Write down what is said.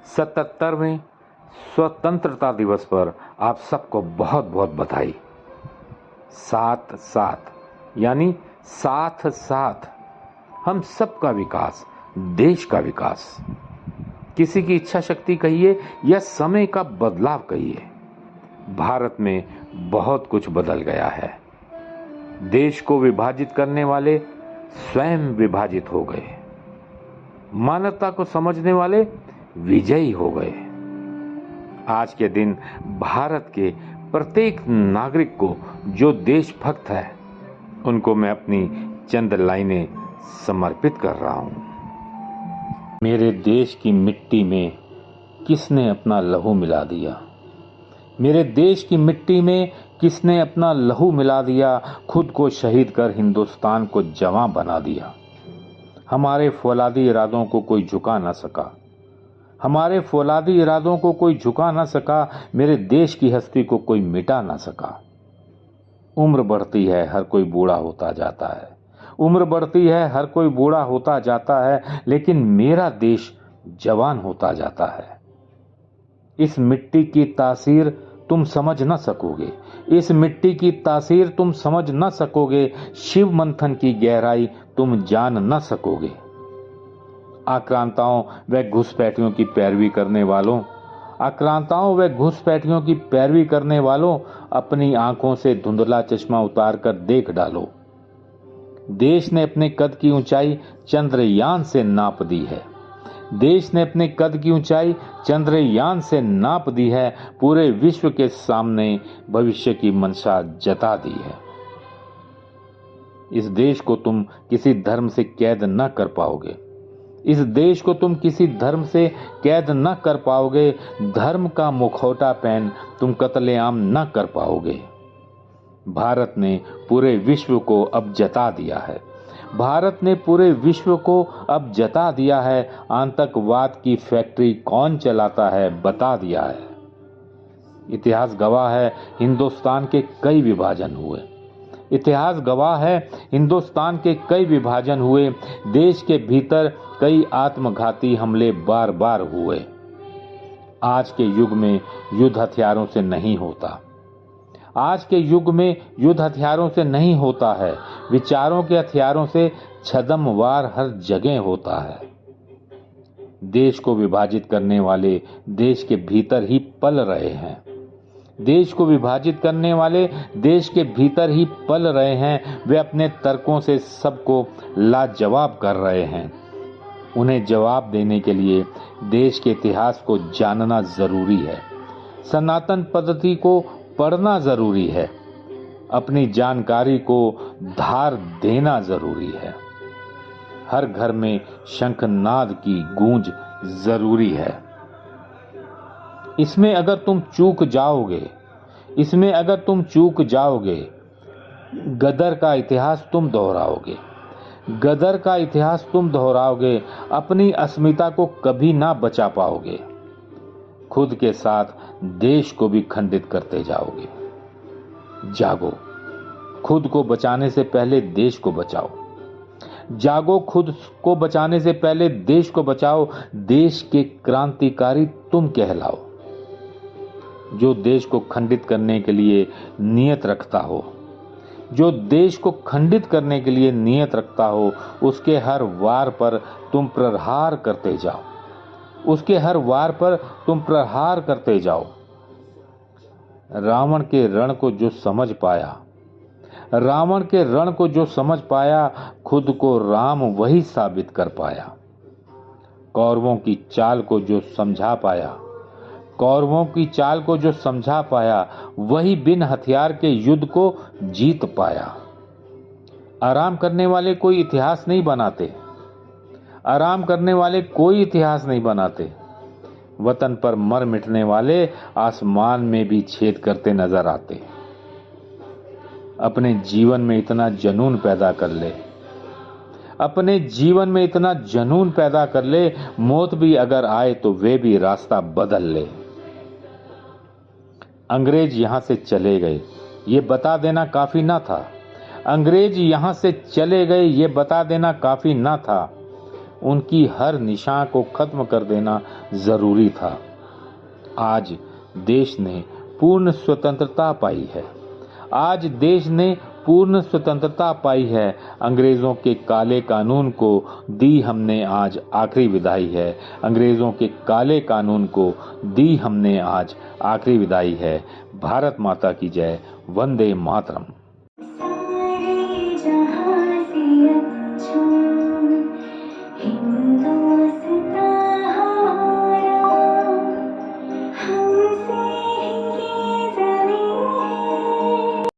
77वें स्वतंत्रता दिवस पर आप सबको बहुत बहुत बधाई। साथ साथ यानी साथ साथ हम सबका विकास, देश का विकास, किसी की इच्छा शक्ति कहिए या समय का बदलाव कहिए, भारत में बहुत कुछ बदल गया है। देश को विभाजित करने वाले स्वयं विभाजित हो गए, मानवता को समझने वाले विजयी हो गए। आज के दिन भारत के प्रत्येक नागरिक को जो देशभक्त है, उनको मैं अपनी चंद लाइनें समर्पित कर रहा हूं। मेरे देश की मिट्टी में किसने अपना लहू मिला दिया, मेरे देश की मिट्टी में किसने अपना लहू मिला दिया, खुद को शहीद कर हिंदुस्तान को जवां बना दिया। हमारे फौलादी इरादों को कोई झुका ना सका, हमारे फौलादी इरादों को कोई झुका ना सका, मेरे देश की हस्ती को कोई मिटा ना सका। उम्र बढ़ती है, हर कोई बूढ़ा होता जाता है, उम्र बढ़ती है, हर कोई बूढ़ा होता जाता है, लेकिन मेरा देश जवान होता जाता है। इस मिट्टी की तासीर तुम समझ न सकोगे, इस मिट्टी की तासीर तुम समझ न सकोगे, शिव मंथन की गहराई तुम जान न सकोगे। आक्रांताओं व घुसपैठियों की पैरवी करने वालों, आक्रांताओं व घुसपैठियों की पैरवी करने वालों, अपनी आंखों से धुंधला चश्मा उतार कर देख डालो। देश ने अपने कद की ऊंचाई चंद्रयान से नाप दी है, देश ने अपने कद की ऊंचाई चंद्रयान से नाप दी है, पूरे विश्व के सामने भविष्य की मंशा जता दी है। इस देश को तुम किसी धर्म से कैद न कर पाओगे, इस देश को तुम किसी धर्म से कैद न कर पाओगे, धर्म का मुखौटा पहन तुम कत्लेआम न कर पाओगे। भारत ने पूरे विश्व को अब जता दिया है, भारत ने पूरे विश्व को अब जता दिया है, आतंकवाद की फैक्ट्री कौन चलाता है बता दिया है। इतिहास गवाह है हिंदुस्तान के कई विभाजन हुए, इतिहास गवाह है हिंदुस्तान के कई विभाजन हुए, देश के भीतर कई आत्मघाती हमले बार बार हुए। आज के युग में युद्ध हथियारों से नहीं होता, आज के युग में युद्ध हथियारों से नहीं होता है, विचारों के हथियारों से छद्मवार हर जगह होता है। देश को विभाजित करने वाले देश के भीतर ही पल रहे हैं, देश को विभाजित करने वाले देश के भीतर ही पल रहे हैं। वे अपने तर्कों से सबको लाजवाब कर रहे हैं। उन्हें जवाब देने के लिए देश के इतिहास को जानना जरूरी है, सनातन पद्धति को पढ़ना जरूरी है, अपनी जानकारी को धार देना जरूरी है। हर घर में शंखनाद की गूंज जरूरी है। इसमें अगर तुम चूक जाओगे, इसमें अगर तुम चूक जाओगे, गदर का इतिहास तुम दोहराओगे, गदर का इतिहास तुम दोहराओगे, अपनी अस्मिता को कभी ना बचा पाओगे, खुद के साथ देश को भी खंडित करते जाओगे। जागो, खुद को बचाने से पहले देश को बचाओ, जागो, खुद को बचाने से पहले देश को बचाओ। देश के क्रांतिकारी तुम कहलाओ। जो देश को खंडित करने के लिए नियत रखता हो, जो देश को खंडित करने के लिए नियत रखता हो, उसके हर वार पर तुम प्रहार करते जाओ, उसके हर वार पर तुम प्रहार करते जाओ। रावण के रण को जो समझ पाया, रावण के रण को जो समझ पाया, खुद को राम वही साबित कर पाया। कौरवों की चाल को जो समझा पाया, कौरवों की चाल को जो समझा पाया, वही बिन हथियार के युद्ध को जीत पाया। आराम करने वाले कोई इतिहास नहीं बनाते, आराम करने वाले कोई इतिहास नहीं बनाते। वतन पर मर मिटने वाले आसमान में भी छेद करते नजर आते। अपने जीवन में इतना जुनून पैदा कर ले, अपने जीवन में इतना जुनून पैदा कर ले, मौत भी अगर आए तो वे भी रास्ता बदल ले। अंग्रेज यहां से चले गए, ये बता देना काफी ना था, अंग्रेज यहां से चले गए, ये बता देना काफी ना था। उनकी हर निशान को खत्म कर देना जरूरी था। आज देश ने पूर्ण स्वतंत्रता पाई है। आज देश ने पूर्ण स्वतंत्रता पाई है। अंग्रेजों के काले कानून को दी हमने आज आखिरी विदाई है। अंग्रेजों के काले कानून को दी हमने आज आखिरी विदाई है। भारत माता की जय। वंदे मातरम।